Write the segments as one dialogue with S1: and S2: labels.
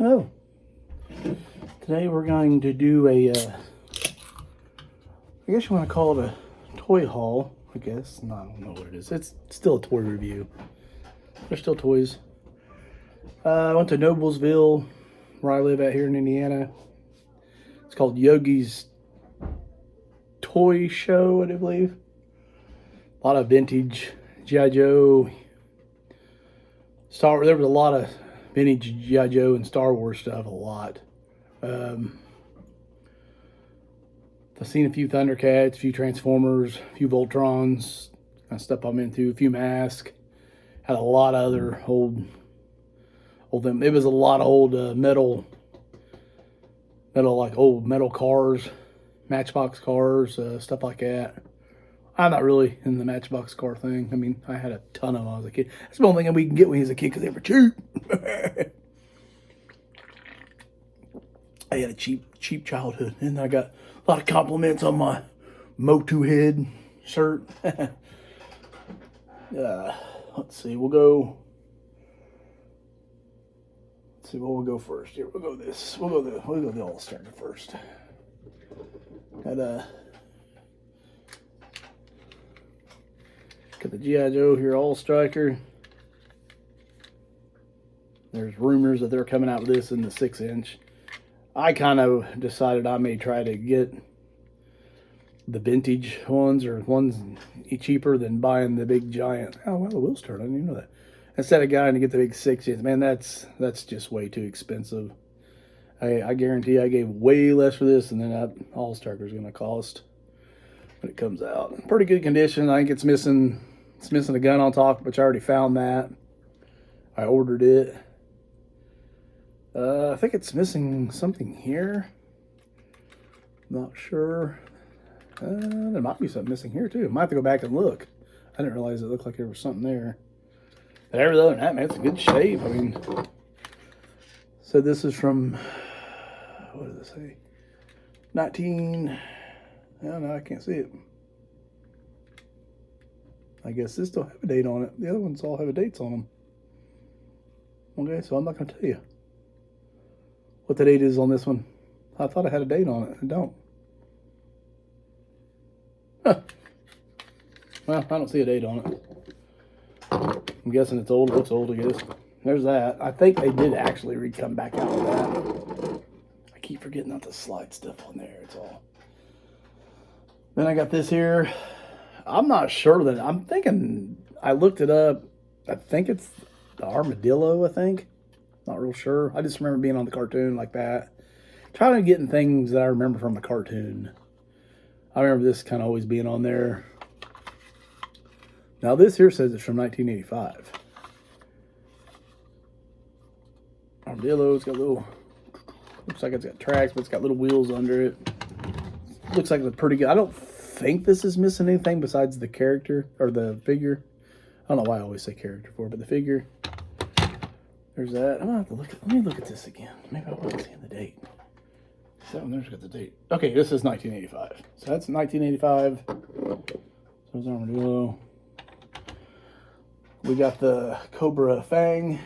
S1: Hello. Today we're going to do a, I guess you want to call it a toy haul, I guess. No, I don't know what it is. It's still a toy review. They're still toys. I went to Noblesville, where I live out here in Indiana. It's called Yogi's Toy Show, I do believe. A lot of vintage G.I. Joe. There was a lot of vintage G.I. Joe and Star Wars stuff, a lot. I've seen a few Thundercats, a few Transformers, a few Voltrons, kind of stuff I'm into, a few Mask. Had a lot of other old them. It was a lot of old metal, like old metal cars, Matchbox cars, stuff like that. I'm not really in the Matchbox car thing. I mean, I had a ton of them when I was a kid. That's the only thing we can get when he was a kid because they were cheap. I had a cheap childhood, and I got a lot of compliments on my Motu Head shirt. Let's see, we'll go. Let's see, what we'll go first. Here, we'll go this. We'll go the All-Star first. Got the G.I. Joe here, All-Striker. There's rumors that they're coming out with this in the 6-inch. I kind of decided I may try to get the vintage ones, or ones cheaper than buying the big giant. Oh, well, the wheels turn. I didn't even know that. Instead of going to get the big 6-inch, man, that's just way too expensive. I guarantee I gave way less for this than that All-Striker is going to cost when it comes out. Pretty good condition. I think it's missing a gun on top, which I already found that. I ordered it. I think it's missing something here. Not sure. There might be something missing here too. Might have to go back and look. I didn't realize it looked like there was something there. But other than that, man, it's a good shape. I mean, so this is from, what does it say? 19, no, I can't see it. I guess this don't have a date on it. The other ones all have dates on them. Okay, so I'm not going to tell you what the date is on this one. I thought I had a date on it. I don't. Huh. Well, I don't see a date on it. I'm guessing it's old. It looks old, I guess. There's that. I think they did actually come back out with that. I keep forgetting not to slide stuff on there. It's all. Then I got this here. I'm not sure that. I'm thinking. I looked it up. I think it's the armadillo, I think. Not real sure. I just remember being on the cartoon like that. Trying to get in things that I remember from the cartoon. I remember this kind of always being on there. Now this here says it's from 1985. Armadillo, it's got little, looks like it's got tracks, but it's got little wheels under it. Looks like it's pretty good. I don't think this is missing anything besides the character, or the figure. I don't know why I always say character for it, but the figure. There's that. I'm gonna have to look at, let me look at this again. Maybe I'll see the date. That one there's got the date. Okay, this is 1985. So that's 1985. So there's Armadillo. We got the Cobra Fang.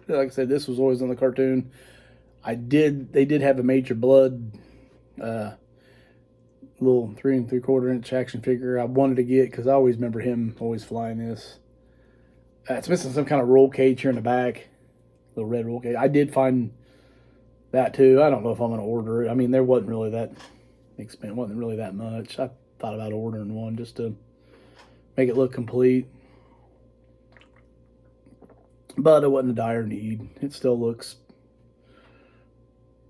S1: Like I said, this was always on the cartoon. They did have a Major Blood little 3 3/4 inch action figure I wanted to get because I always remember him always flying this. It's missing some kind of roll cage here in the back. Little red roll cage. I did find that too. I don't know if I'm going to order it. I mean, there wasn't really that expensive. Wasn't really that much. I thought about ordering one just to make it look complete. But it wasn't a dire need. It still looks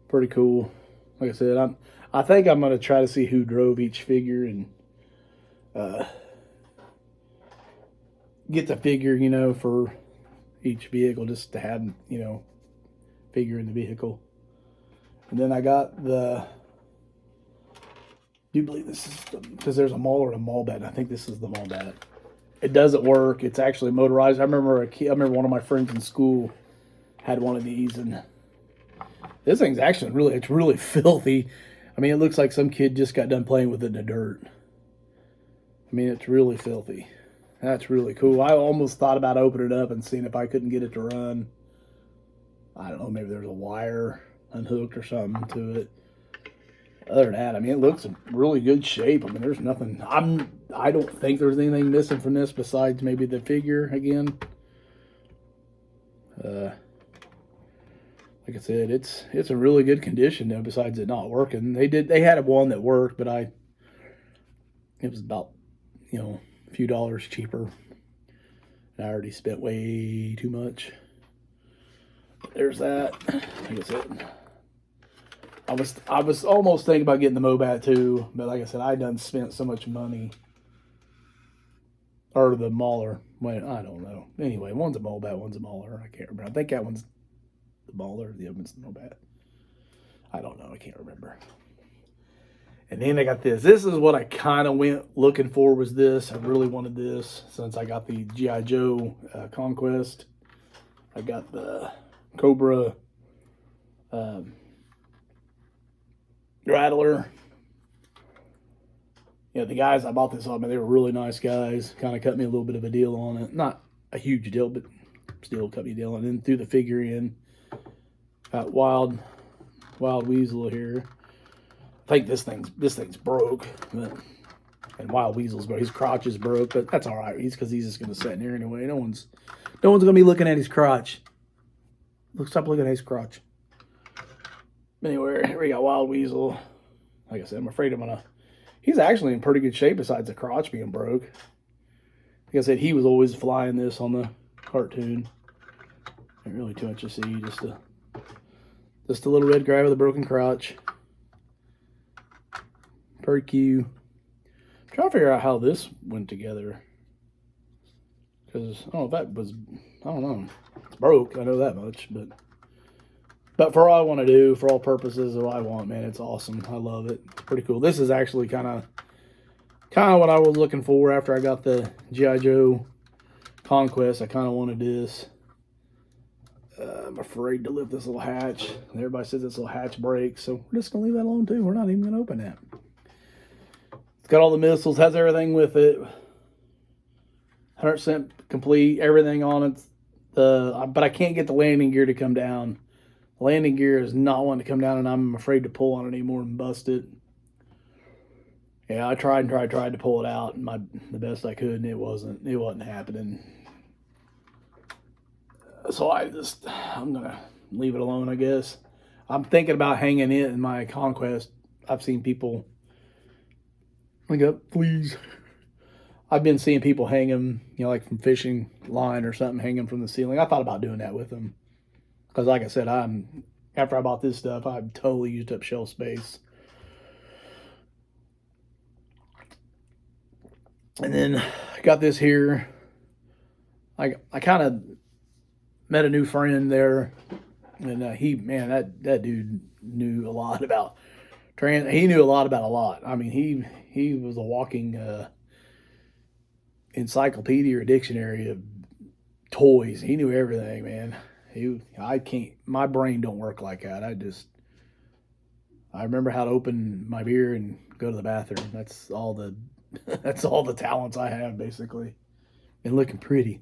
S1: pretty cool. Like I said, I think I'm going to try to see who drove each figure and get the figure, you know, for each vehicle, just to have, you know, figure in the vehicle. And then I got the, do you believe this is, because there's a Maul or a Maul bat. I think this is the Maul bat. It doesn't work. It's actually motorized. I remember one of my friends in school had one of these, and this thing's actually it's really filthy. I mean, it looks like some kid just got done playing with it in the dirt. I mean, it's really filthy. That's really cool. I almost thought about opening it up and seeing if I couldn't get it to run. I don't know, maybe there's a wire unhooked or something to it. Other than that, I mean, it looks in really good shape. I mean, there's nothing. I don't think there's anything missing from this besides maybe the figure again. Like I said, it's in really good condition though. Besides it not working, they had one that worked, but it was about a few dollars cheaper. And I already spent way too much. There's that. Like I said, I was almost thinking about getting the Mobat too, but like I said, I done spent so much money. Or the Mauler. Well, I don't know. Anyway, one's a Mobat, one's a Mauler. I can't remember. I think that one's the Mauler, the other one's the Mobat. I don't know. I can't remember. And then I got this. This is what I kind of went looking for, was this. I really wanted this since I got the G.I. Joe Conquest. I got the Cobra rattler. Yeah, the guys I bought this off, man, they were really nice guys. Kind of cut me a little bit of a deal on it. Not a huge deal, but still cut me a deal. And then threw the figure in. Got Wild Weasel here. I think this thing's broke, and Wild Weasel's broke. His crotch is broke, but that's all right. Because he's just gonna sit in here anyway. No one's gonna be looking at his crotch. Look, stop looking at his crotch. Anyway, here we got Wild Weasel. Like I said, I'm afraid he's actually in pretty good shape besides the crotch being broke. Like I said, he was always flying this on the cartoon. Ain't really too much to see, just a little red guy with a broken crotch. Pretty cute. I'm trying to figure out how this went together. Because I don't know. It's broke, I know that much, but for all I want to do, for all purposes of what I want, man, it's awesome. I love it. It's pretty cool. This is actually kind of what I was looking for after I got the G.I. Joe Conquest. I kind of wanted this. I'm afraid to lift this little hatch. Everybody says this little hatch breaks, so we're just going to leave that alone too. We're not even going to open that. It's got all the missiles, has everything with it. 100% complete, everything on it. But I can't get the landing gear to come down. The landing gear is not wanting to come down, and I'm afraid to pull on it anymore and bust it. Yeah, I tried to pull it out the best I could, and it wasn't happening. So I'm gonna leave it alone, I guess. I'm thinking about hanging it in my Conquest. I've seen people. Look up, please. I've been seeing people hang them, like from fishing line or something, hang them from the ceiling. I thought about doing that with them. Because like I said, after I bought this stuff, I've totally used up shelf space. And then I got this here. I kind of met a new friend there. And that dude knew a lot about he knew a lot about a lot. I mean, he was a walking encyclopedia or dictionary of toys. He knew everything, man. My brain don't work like that. I remember how to open my beer and go to the bathroom. That's all the talents I have, basically. And looking pretty.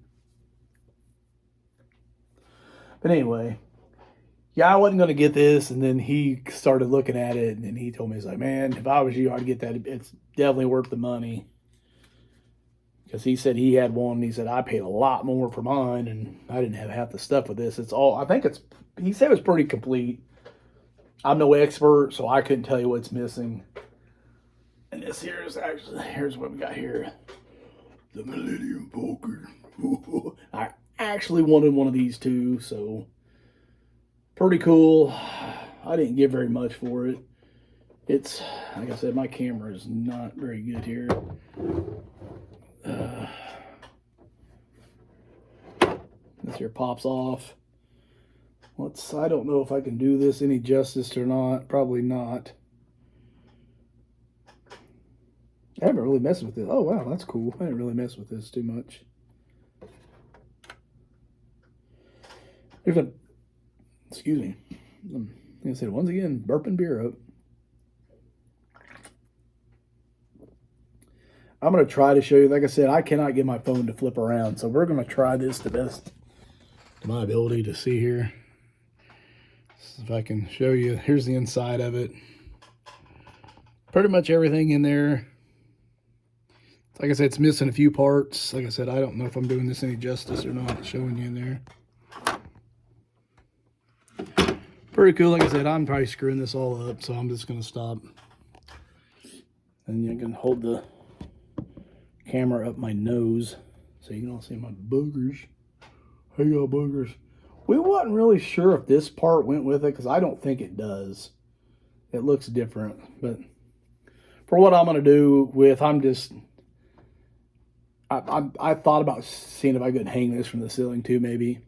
S1: But anyway, yeah, I wasn't going to get this, and then he started looking at it, and then he told me, he's like, man, if I was you, I'd get that. It's definitely worth the money. Because he said he had one, and he said, I paid a lot more for mine, and I didn't have half the stuff with this. He said it was pretty complete. I'm no expert, so I couldn't tell you what's missing. And this here is here's what we got here. The Millennium Falcon. I actually wanted one of these too, so pretty cool. I didn't give very much for it. It's, like I said, my camera is not very good here. This here pops off. I don't know if I can do this any justice or not. Probably not. I haven't really messed with it. Oh, wow, that's cool. I didn't really mess with this too much. Excuse me. Like I said, once again, burping beer up. I'm going to try to show you. Like I said, I cannot get my phone to flip around. So we're going to try this the best to my ability to see here. If I can show you, here's the inside of it. Pretty much everything in there. Like I said, it's missing a few parts. Like I said, I don't know if I'm doing this any justice or not, showing you in there. Pretty cool. Like I said, I'm probably screwing this all up, so I'm just going to stop. And you can hold the camera up my nose so you can all see my boogers. Hey, y'all boogers. We wasn't really sure if this part went with it, because I don't think it does. It looks different. But for what I'm going to do with, I thought about seeing if I could hang this from the ceiling too, maybe.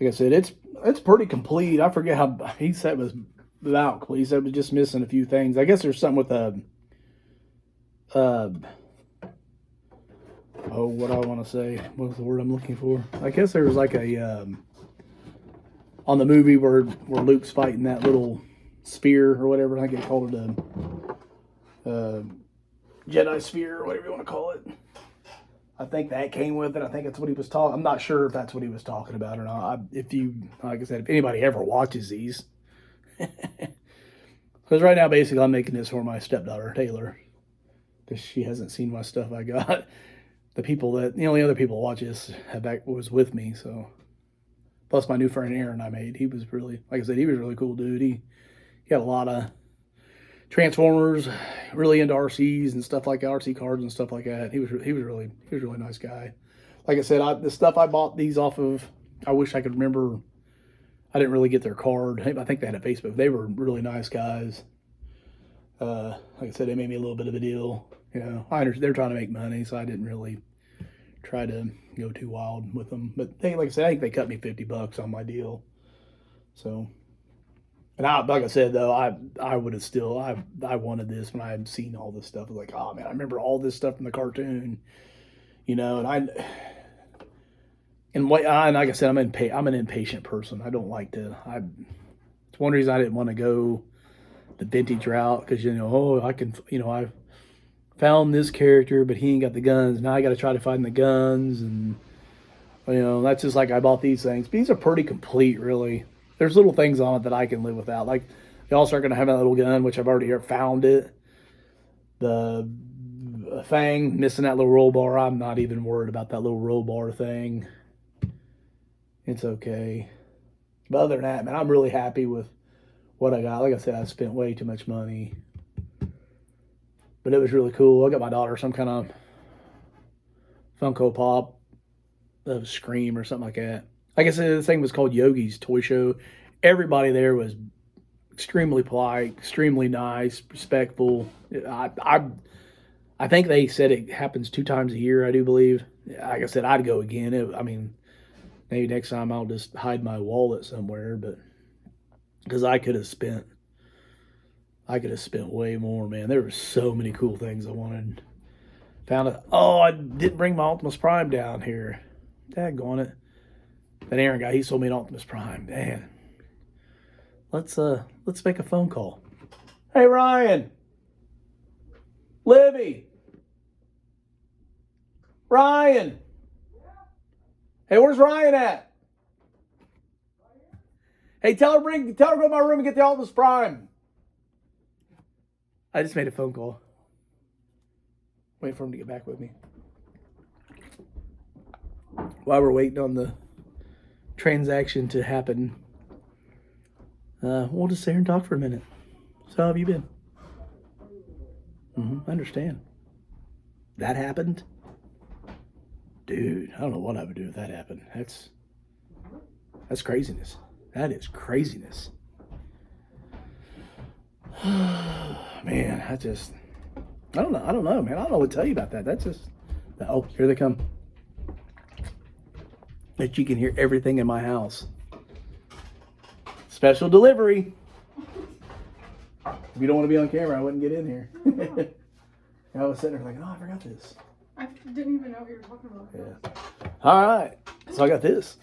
S1: Like I said, it's pretty complete. I forget how he said it was about complete. He said it was just missing a few things. I guess there's something with what I want to say. What's the word I'm looking for? I guess there was like a on the movie where Luke's fighting that little spear or whatever. I think they called it a Jedi sphere or whatever you want to call it. I think that came with it. I think that's what he was talking. I'm not sure if that's what he was talking about or not. Like I said, if anybody ever watches these, because right now basically I'm making this for my stepdaughter Taylor, because she hasn't seen my stuff I got. The only other people watch this was with me. So plus my new friend Aaron I made. He was really, like I said, he was a really cool dude. He had a lot of Transformers, really into RCs and stuff like that, RC cars and stuff like that. He was a really nice guy. Like I said, the stuff I bought these off of, I wish I could remember. I didn't really get their card. I think they had a Facebook. They were really nice guys. Like I said, they made me a little bit of a deal. You know, I understand they're trying to make money, so I didn't really try to go too wild with them. But they, like I said, I think they cut me $50 on my deal. So. And like I said, though, I would have still, I wanted this when I had seen all this stuff. I was like, oh, man, I remember all this stuff from the cartoon, you know, and like I said, I'm an impatient person. I don't like to, it's one reason I didn't want to go the vintage route, because, you know, I found this character, but he ain't got the guns. Now I got to try to find the guns, and, you know, that's just like I bought these things. But these are pretty complete, really. There's little things on it that I can live without. Like, they also are going to have that little gun, which I've already found it. The Fang, missing that little roll bar. I'm not even worried about that little roll bar thing. It's okay. But other than that, man, I'm really happy with what I got. Like I said, I spent way too much money. But it was really cool. I got my daughter some kind of Funko Pop of Scream or something like that. Like I said, this thing was called Yogi's Toy Show. Everybody there was extremely polite, extremely nice, respectful. I think they said it happens 2 times a year, I do believe. Like I said, I'd go again. I mean, maybe next time I'll just hide my wallet somewhere, but because I could have spent way more, man. There were so many cool things I wanted. Found it. Oh, I didn't bring my Optimus Prime down here. Daggone it. That Aaron guy, he sold me an Optimus Prime. Man. Let's make a phone call. Hey, Ryan. Libby. Ryan. Hey, where's Ryan at? Hey, tell her to go to my room and get the Optimus Prime. I just made a phone call. Waiting for him to get back with me. While we're waiting on the transaction to happen, we'll just sit here and talk for a minute. So how have you been? I understand. That happened? Dude, I don't know what I would do if that happened. That's craziness. That is craziness. Man, I don't know, man. I don't know what to tell you about that. That's just, oh, here they come. That you can hear everything in my house. Special delivery. If you don't want to be on camera, I wouldn't get in here. I was sitting there like, oh, I forgot this.
S2: I didn't even know what you were talking about.
S1: Yeah. All right. So I got this.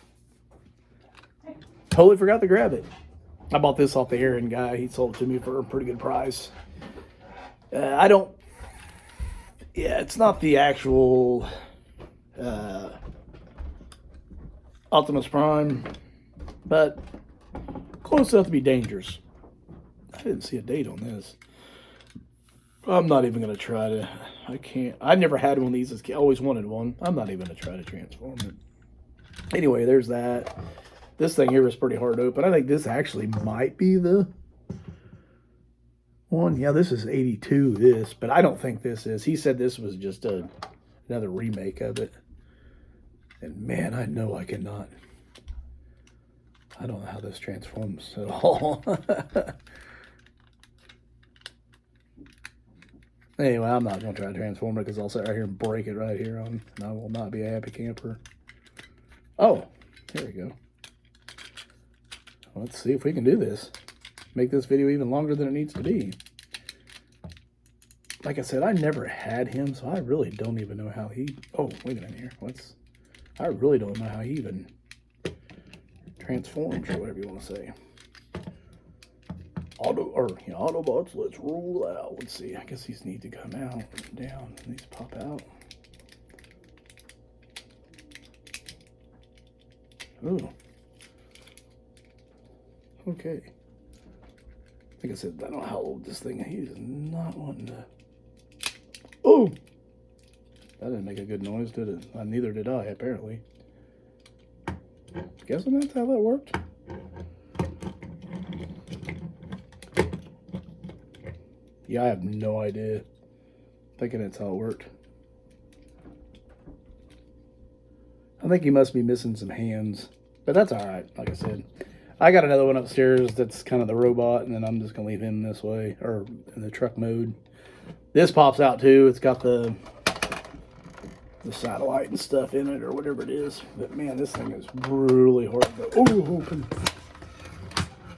S1: Totally forgot to grab it. I bought this off the Aaron guy. He sold it to me for a pretty good price. I don't Yeah, it's not the actual Optimus Prime, but close enough to be dangerous. I didn't see a date on this. I'm not even going to try to. I can't. I never had one of these as a kid. I always wanted one. I'm not even going to try to transform it. Anyway, there's that. This thing here was pretty hard to open. I think this actually might be the one. Yeah, this is 82, this. But I don't think this is. He said this was just another remake of it. And man, I know I cannot. I don't know how this transforms at all. Anyway, I'm not going to try to transform it because I'll sit right here and break it right here on, and I will not be a happy camper. Oh, here we go. Let's see if we can do this. Make this video even longer than it needs to be. Like I said, I never had him, so I really don't even know how he... Oh, wait a minute here. I really don't know how he even transforms, or whatever you want to say. Autobots, let's roll out. Let's see. I guess these need to come out, down. These pop out. Ooh. Okay. Like I said, I don't know how old this thing is. He is not wanting to. Oh! That didn't make a good noise, did it? Neither did I, apparently. Guessing that's how that worked. Yeah, I have no idea. Thinking that's how it worked. I think he must be missing some hands. But that's alright, like I said. I got another one upstairs that's kind of the robot, and then I'm just going to leave him this way, or in the truck mode. This pops out too. It's got the satellite and stuff in it, or whatever it is. But man, this thing is really hard to open.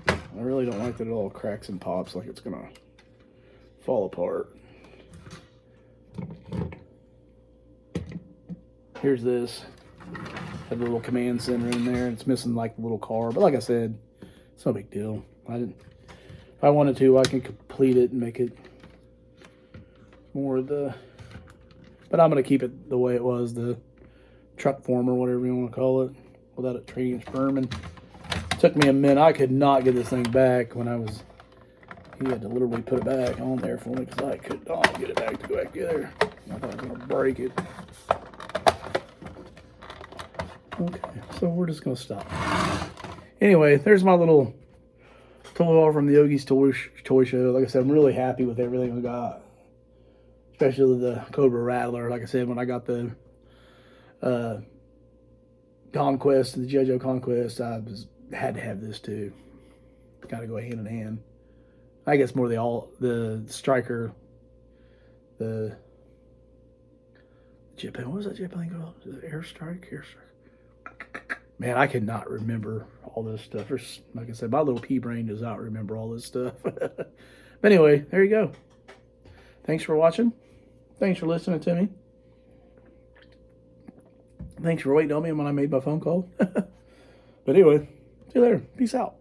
S1: I really don't like that it all cracks and pops like it's going to fall apart. Here's this. Had the little command center in there. It's missing like the little car, but like I said, it's no big deal. If I wanted to, I can complete it and make it more of the. But I'm gonna keep it the way it was, the truck form or whatever you want to call it, without it transforming. It took me a minute. I could not get this thing back when I was. He had to literally put it back on there for me because I could not get it back to go back together. I thought I was going to break it. Okay, so we're just going to stop. Anyway, there's my little toy haul from the Yogi's Toy Show. Like I said, I'm really happy with everything I got. Especially the Cobra Rattler. Like I said, when I got the Conquest, the G.I. Joe Conquest, had to have this too. Got to go hand in hand. I guess more the striker, the jet plane. What was that jet plane called? Airstrike? Man, I cannot remember all this stuff. Like I said, my little pea brain does not remember all this stuff. But anyway, there you go. Thanks for watching. Thanks for listening to me. Thanks for waiting on me when I made my phone call. But anyway, see you later. Peace out.